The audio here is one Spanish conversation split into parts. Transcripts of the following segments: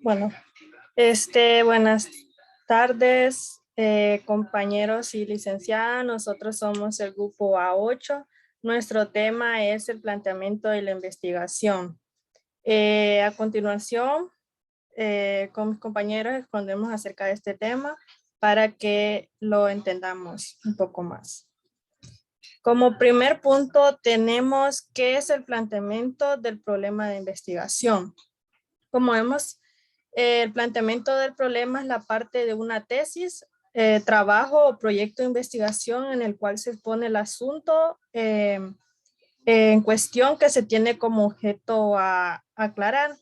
Bueno, buenas tardes, compañeros y licenciadas. Nosotros somos el grupo A8. Nuestro tema es el planteamiento de la investigación. A continuación, con mis compañeros expondremos acerca de este tema para que lo entendamos un poco más. Como primer punto, tenemos qué es el planteamiento del problema de investigación. Como vemos, el planteamiento del problema es la parte de una tesis, trabajo o proyecto de investigación en el cual se expone el asunto en cuestión que se tiene como objeto a aclarar.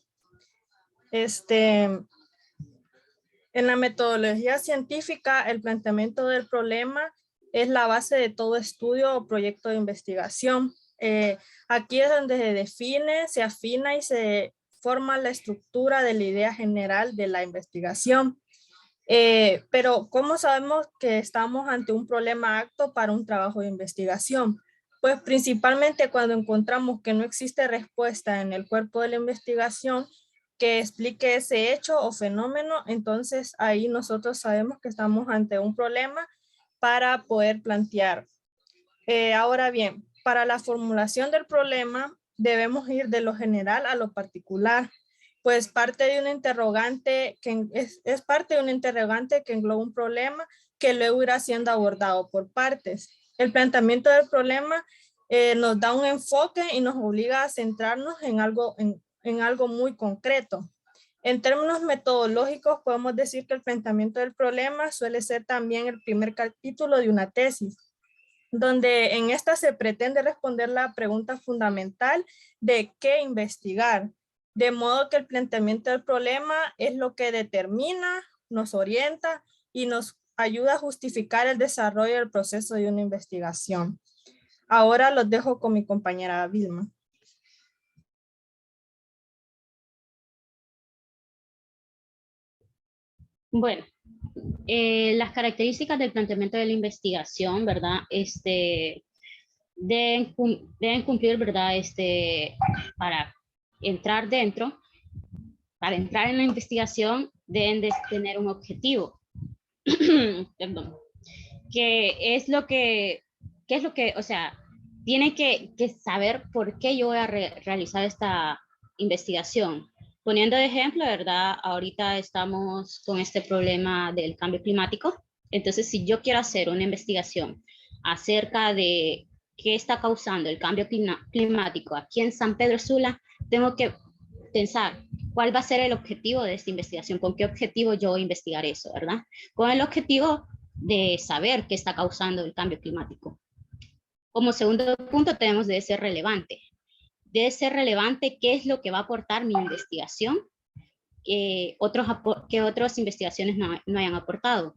En la metodología científica, el planteamiento del problema es la base de todo estudio o proyecto de investigación. Aquí es donde se define, se afina y se forma la estructura de la idea general de la investigación. Pero ¿cómo sabemos que estamos ante un problema apto para un trabajo de investigación? Pues principalmente cuando encontramos que no existe respuesta en el cuerpo de la investigación que explique ese hecho o fenómeno, entonces ahí nosotros sabemos que estamos ante un problema para poder plantear. Ahora bien, para la formulación del problema debemos ir de lo general a lo particular, pues parte de un interrogante que es parte de un interrogante que engloba un problema que luego irá siendo abordado por partes. El planteamiento del problema nos da un enfoque y nos obliga a centrarnos en algo muy concreto. En términos metodológicos, podemos decir que el planteamiento del problema suele ser también el primer capítulo de una tesis, donde en esta se pretende responder la pregunta fundamental de qué investigar, de modo que el planteamiento del problema es lo que determina, nos orienta y nos ayuda a justificar el desarrollo del proceso de una investigación. Ahora los dejo con mi compañera Vilma. Bueno, las características del planteamiento de la investigación, ¿verdad? Deben cumplir, ¿verdad? Para entrar dentro, para entrar en la investigación, deben de tener un objetivo. Perdón. ¿Qué es lo que, o sea, tiene que saber por qué yo voy a realizar esta investigación? Poniendo de ejemplo, ¿verdad? Ahorita estamos con este problema del cambio climático. Entonces, si yo quiero hacer una investigación acerca de qué está causando el cambio climático aquí en San Pedro Sula, tengo que pensar cuál va a ser el objetivo de esta investigación, con qué objetivo yo voy a investigar eso, ¿verdad? Con el objetivo de saber qué está causando el cambio climático. Como segundo punto, tenemos de ser relevante. Debe ser relevante qué es lo que va a aportar mi investigación que otras investigaciones no hayan aportado.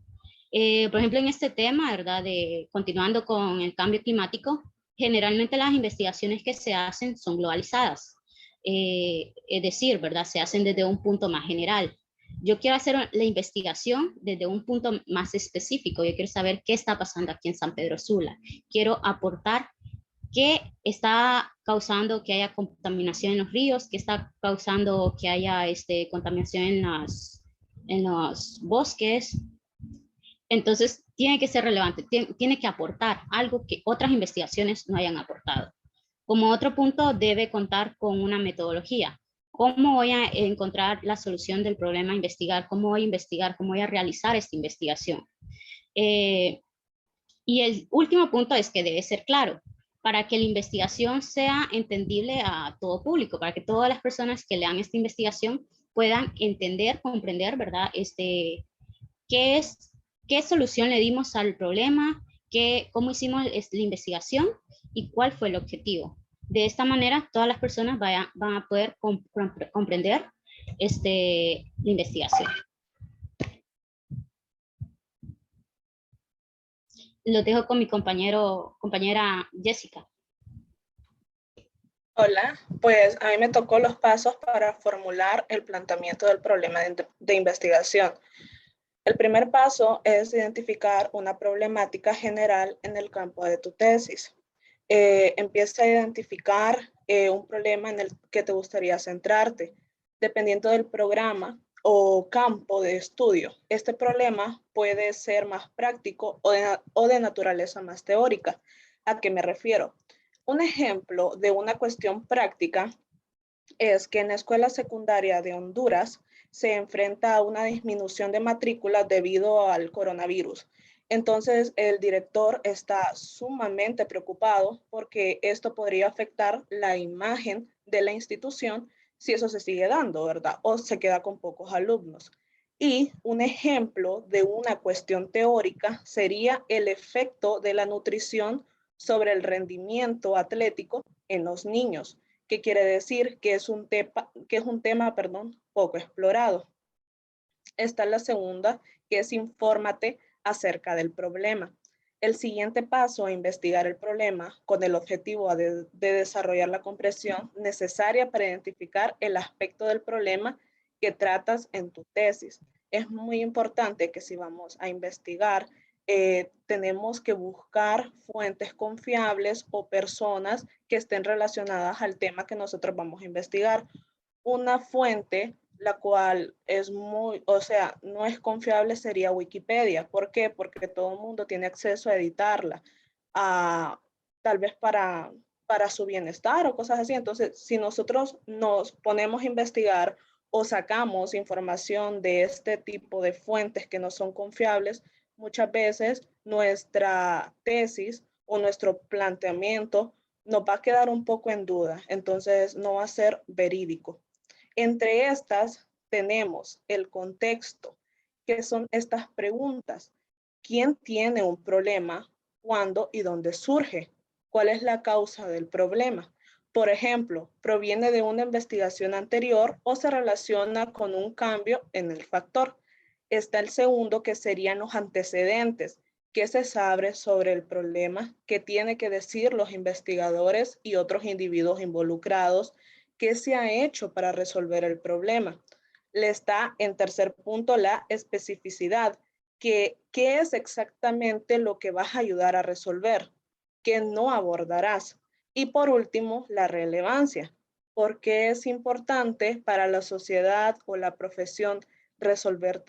Por ejemplo, en este tema, ¿verdad? Continuando con el cambio climático, generalmente las investigaciones que se hacen son globalizadas. Es decir, ¿verdad? Se hacen desde un punto más general. Yo quiero hacer la investigación desde un punto más específico. Yo quiero saber qué está pasando aquí en San Pedro Sula. Quiero aportar qué está causando que haya contaminación en los ríos, qué está causando que haya contaminación en los bosques. Entonces, tiene que ser relevante, tiene que aportar algo que otras investigaciones no hayan aportado. Como otro punto, debe contar con una metodología. ¿Cómo voy a encontrar la solución del problema a investigar? ¿Cómo voy a investigar? ¿Cómo voy a realizar esta investigación? Y el último punto es que debe ser claro, para que la investigación sea entendible a todo público, para que todas las personas que lean esta investigación puedan entender, comprender, ¿verdad? ¿Qué solución le dimos al problema? ¿Cómo hicimos la investigación? ¿Y cuál fue el objetivo? De esta manera, todas las personas van a poder comprender la investigación. Lo dejo con mi compañera Jessica. Hola, pues a mí me tocó los pasos para formular el planteamiento del problema de investigación. El primer paso es identificar una problemática general en el campo de tu tesis. Empieza a identificar un problema en el que te gustaría centrarte. Dependiendo del programa o campo de estudio. Este problema puede ser más práctico o de naturaleza más teórica. ¿A qué me refiero? Un ejemplo de una cuestión práctica es que en la escuela secundaria de Honduras se enfrenta a una disminución de matrículas debido al coronavirus. Entonces, el director está sumamente preocupado porque esto podría afectar la imagen de la institución si eso se sigue dando, ¿verdad? O se queda con pocos alumnos. Y un ejemplo de una cuestión teórica sería el efecto de la nutrición sobre el rendimiento atlético en los niños, que quiere decir que es un tema, poco explorado. Esta es la segunda, que es infórmate acerca del problema. El siguiente paso es investigar el problema con el objetivo de desarrollar la comprensión necesaria para identificar el aspecto del problema que tratas en tu tesis. Es muy importante que si vamos a investigar, tenemos que buscar fuentes confiables o personas que estén relacionadas al tema que nosotros vamos a investigar. Una fuente la cual es no es confiable sería Wikipedia. ¿Por qué? Porque todo el mundo tiene acceso a editarla, tal vez para su bienestar o cosas así. Entonces, si nosotros nos ponemos a investigar o sacamos información de este tipo de fuentes que no son confiables, muchas veces nuestra tesis o nuestro planteamiento nos va a quedar un poco en duda. Entonces, no va a ser verídico. Entre estas tenemos el contexto, que son estas preguntas. ¿Quién tiene un problema? ¿Cuándo y dónde surge? ¿Cuál es la causa del problema? Por ejemplo, ¿proviene de una investigación anterior o se relaciona con un cambio en el factor? Está el segundo, que serían los antecedentes. ¿Qué se sabe sobre el problema? ¿Qué tiene que decir los investigadores y otros individuos involucrados? ¿Qué se ha hecho para resolver el problema? Le está en tercer punto la especificidad. ¿Qué es exactamente lo que vas a ayudar a resolver? ¿Qué no abordarás? Y por último, la relevancia. ¿Por qué es importante para la sociedad o la profesión resolver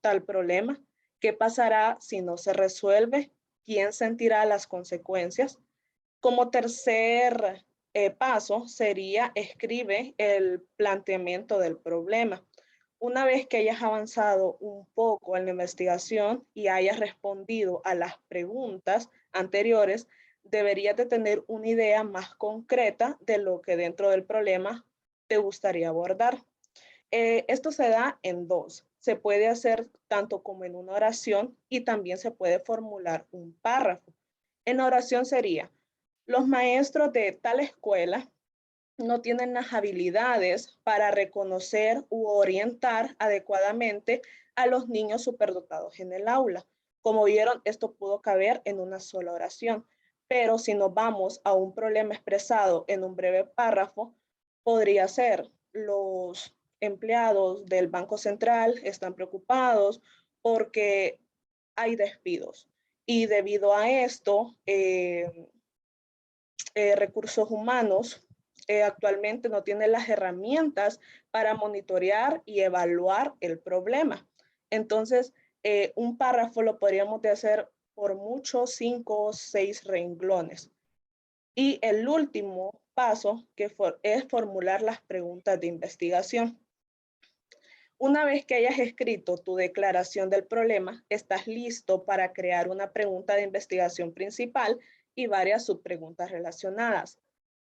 tal problema? ¿Qué pasará si no se resuelve? ¿Quién sentirá las consecuencias? Como tercer paso sería escribe el planteamiento del problema. Una vez que hayas avanzado un poco en la investigación y hayas respondido a las preguntas anteriores, deberías de tener una idea más concreta de lo que dentro del problema te gustaría abordar. Esto se da en dos. Se puede hacer tanto como en una oración y también se puede formular un párrafo. En la oración sería: los maestros de tal escuela no tienen las habilidades para reconocer u orientar adecuadamente a los niños superdotados en el aula. Como vieron, esto pudo caber en una sola oración, pero si nos vamos a un problema expresado en un breve párrafo, podría ser: los empleados del Banco Central están preocupados porque hay despidos y debido a esto, recursos humanos actualmente no tiene las herramientas para monitorear y evaluar el problema. Entonces, un párrafo lo podríamos de hacer por mucho 5 o 6 renglones. Y el último paso es formular las preguntas de investigación. Una vez que hayas escrito tu declaración del problema, estás listo para crear una pregunta de investigación principal y varias subpreguntas relacionadas.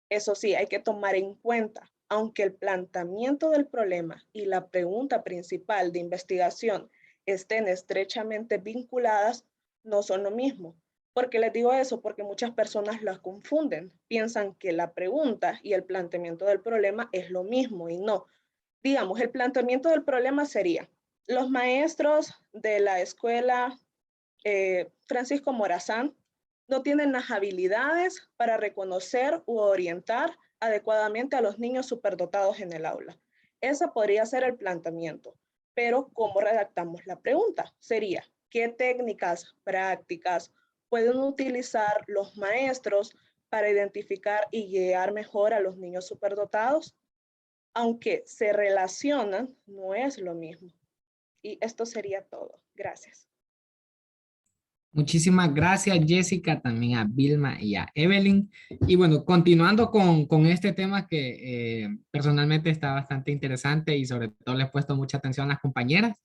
Eso sí, hay que tomar en cuenta, aunque el planteamiento del problema y la pregunta principal de investigación estén estrechamente vinculadas, no son lo mismo. ¿Por qué les digo eso? Porque muchas personas las confunden. Piensan que la pregunta y el planteamiento del problema es lo mismo y no. Digamos, el planteamiento del problema sería: los maestros de la escuela Francisco Morazán no tienen las habilidades para reconocer u orientar adecuadamente a los niños superdotados en el aula. Ese podría ser el planteamiento, pero ¿cómo redactamos la pregunta? Sería: ¿qué técnicas prácticas pueden utilizar los maestros para identificar y guiar mejor a los niños superdotados? Aunque se relacionan, no es lo mismo. Y esto sería todo. Gracias. Muchísimas gracias, Jessica, también a Vilma y a Evelyn. Y bueno, continuando con este tema que personalmente está bastante interesante y sobre todo le he puesto mucha atención a las compañeras.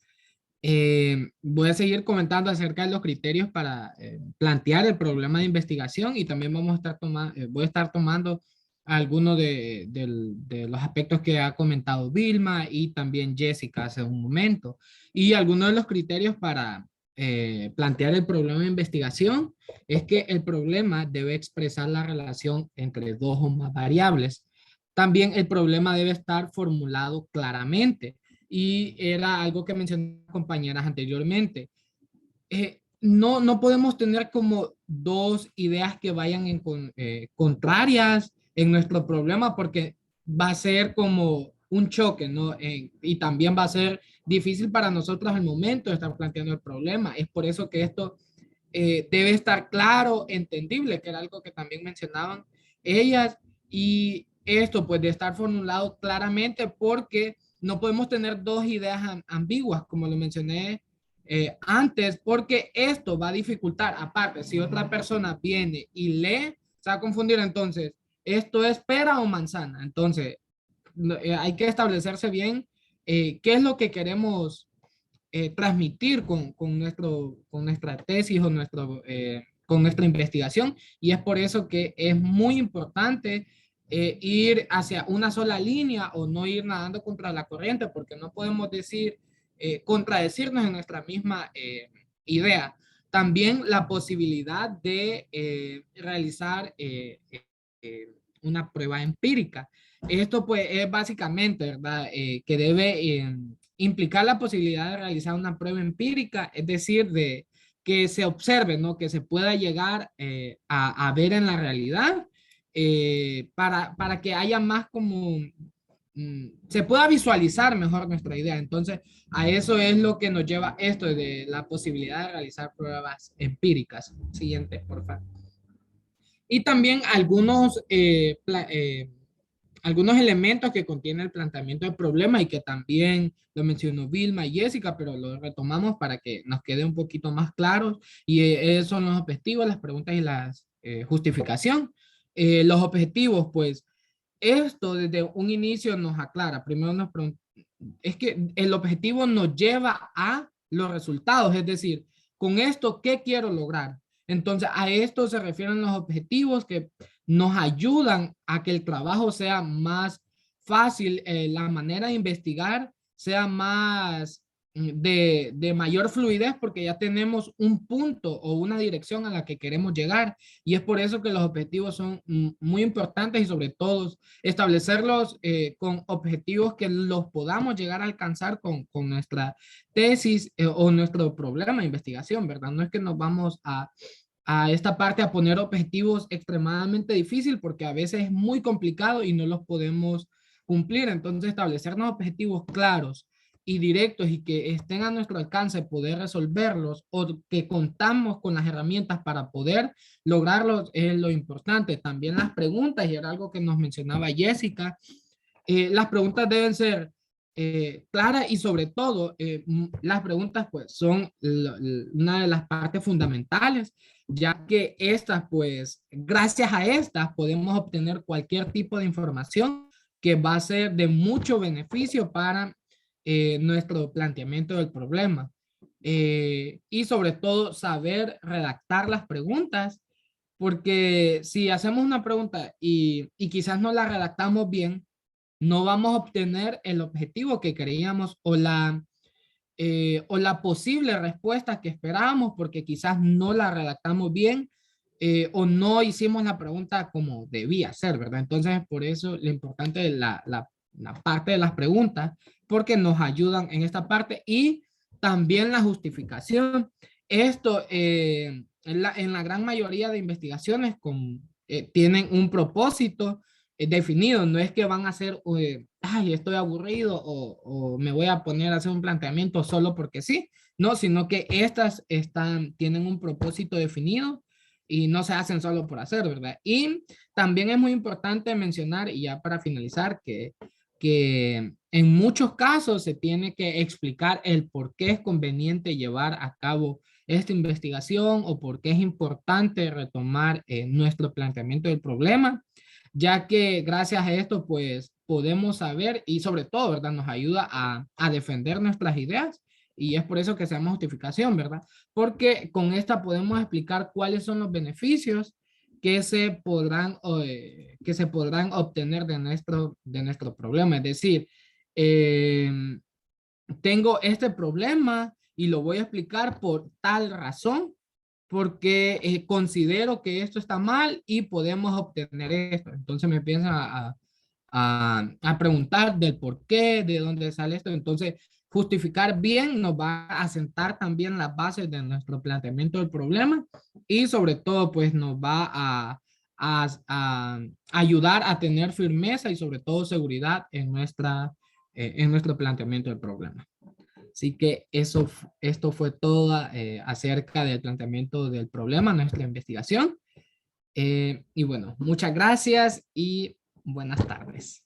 Voy a seguir comentando acerca de los criterios para plantear el problema de investigación y también vamos a estar voy a estar tomando algunos de los aspectos que ha comentado Vilma y también Jessica hace un momento y algunos de los criterios para plantear el problema de investigación es que el problema debe expresar la relación entre dos o más variables. También el problema debe estar formulado claramente y era algo que mencioné compañeras anteriormente. No podemos tener como dos ideas que vayan contrarias en nuestro problema porque va a ser como un choque, ¿no? Y también va a ser difícil para nosotros al momento de estar planteando el problema. Es por eso que esto debe estar claro, entendible, que era algo que también mencionaban ellas, y esto pues de estar formulado claramente porque no podemos tener dos ideas ambiguas, como lo mencioné antes, porque esto va a dificultar, aparte, si otra persona viene y lee, se va a confundir entonces, ¿esto es pera o manzana? Entonces, hay que establecerse bien qué es lo que queremos transmitir con nuestra tesis o con nuestra investigación. Y es por eso que es muy importante ir hacia una sola línea o no ir nadando contra la corriente, porque no podemos contradecirnos en nuestra misma idea. También la posibilidad de realizar una prueba empírica. Esto pues es básicamente, ¿verdad? Que debe implicar la posibilidad de realizar una prueba empírica, es decir, de que se observe, ¿no? Que se pueda llegar a ver en la realidad para que haya más como, se pueda visualizar mejor nuestra idea. Entonces, a eso es lo que nos lleva esto de la posibilidad de realizar pruebas empíricas. Siguiente, por favor. Y también algunos elementos que contiene el planteamiento del problema y que también lo mencionó Vilma y Jessica, pero lo retomamos para que nos quede un poquito más claros. Y esos son los objetivos, las preguntas y la justificación. Los objetivos, pues, esto desde un inicio nos aclara. Primero es que el objetivo nos lleva a los resultados, es decir, con esto, ¿qué quiero lograr? Entonces, a esto se refieren los objetivos que nos ayudan a que el trabajo sea más fácil, la manera de investigar sea más de mayor fluidez porque ya tenemos un punto o una dirección a la que queremos llegar y es por eso que los objetivos son muy importantes y sobre todo establecerlos con objetivos que los podamos llegar a alcanzar con nuestra tesis o nuestro problema de investigación, ¿verdad? No es que nos vamos a esta parte a poner objetivos extremadamente difícil porque a veces es muy complicado y no los podemos cumplir. Entonces, establecernos objetivos claros y directos y que estén a nuestro alcance poder resolverlos o que contamos con las herramientas para poder lograrlos es lo importante. También las preguntas, y era algo que nos mencionaba Jessica, las preguntas deben ser claras y sobre todo las preguntas pues son una de las partes fundamentales, ya que estas pues gracias a estas podemos obtener cualquier tipo de información que va a ser de mucho beneficio para nuestro planteamiento del problema. Y sobre todo saber redactar las preguntas, porque si hacemos una pregunta y quizás no la redactamos bien, no vamos a obtener el objetivo que creíamos o la posible respuesta que esperábamos porque quizás no la redactamos bien o no hicimos la pregunta como debía ser, ¿verdad? Entonces, por eso lo importante es la parte de las preguntas, porque nos ayudan en esta parte y también la justificación. Esto en la gran mayoría de investigaciones tienen un propósito definido, no es que van a ser, ay, estoy aburrido o me voy a poner a hacer un planteamiento solo porque sí, no, sino que estas tienen un propósito definido y no se hacen solo por hacer, ¿verdad? Y también es muy importante mencionar, y ya para finalizar, que que en muchos casos se tiene que explicar el por qué es conveniente llevar a cabo esta investigación o por qué es importante retomar nuestro planteamiento del problema, ya que gracias a esto pues podemos saber y sobre todo, ¿verdad? Nos ayuda a defender nuestras ideas y es por eso que se llama justificación, ¿verdad? Porque con esta podemos explicar cuáles son los beneficios que se podrán obtener de nuestro problema. Es decir, tengo este problema y lo voy a explicar por tal razón, porque considero que esto está mal y podemos obtener esto. Entonces me empiezan a preguntar del por qué, de dónde sale esto. Entonces, justificar bien nos va a asentar también las bases de nuestro planteamiento del problema y sobre todo, pues nos va a ayudar a tener firmeza y sobre todo seguridad en nuestro planteamiento del problema. Así que esto fue todo acerca del planteamiento del problema, nuestra investigación. Y bueno, muchas gracias y buenas tardes.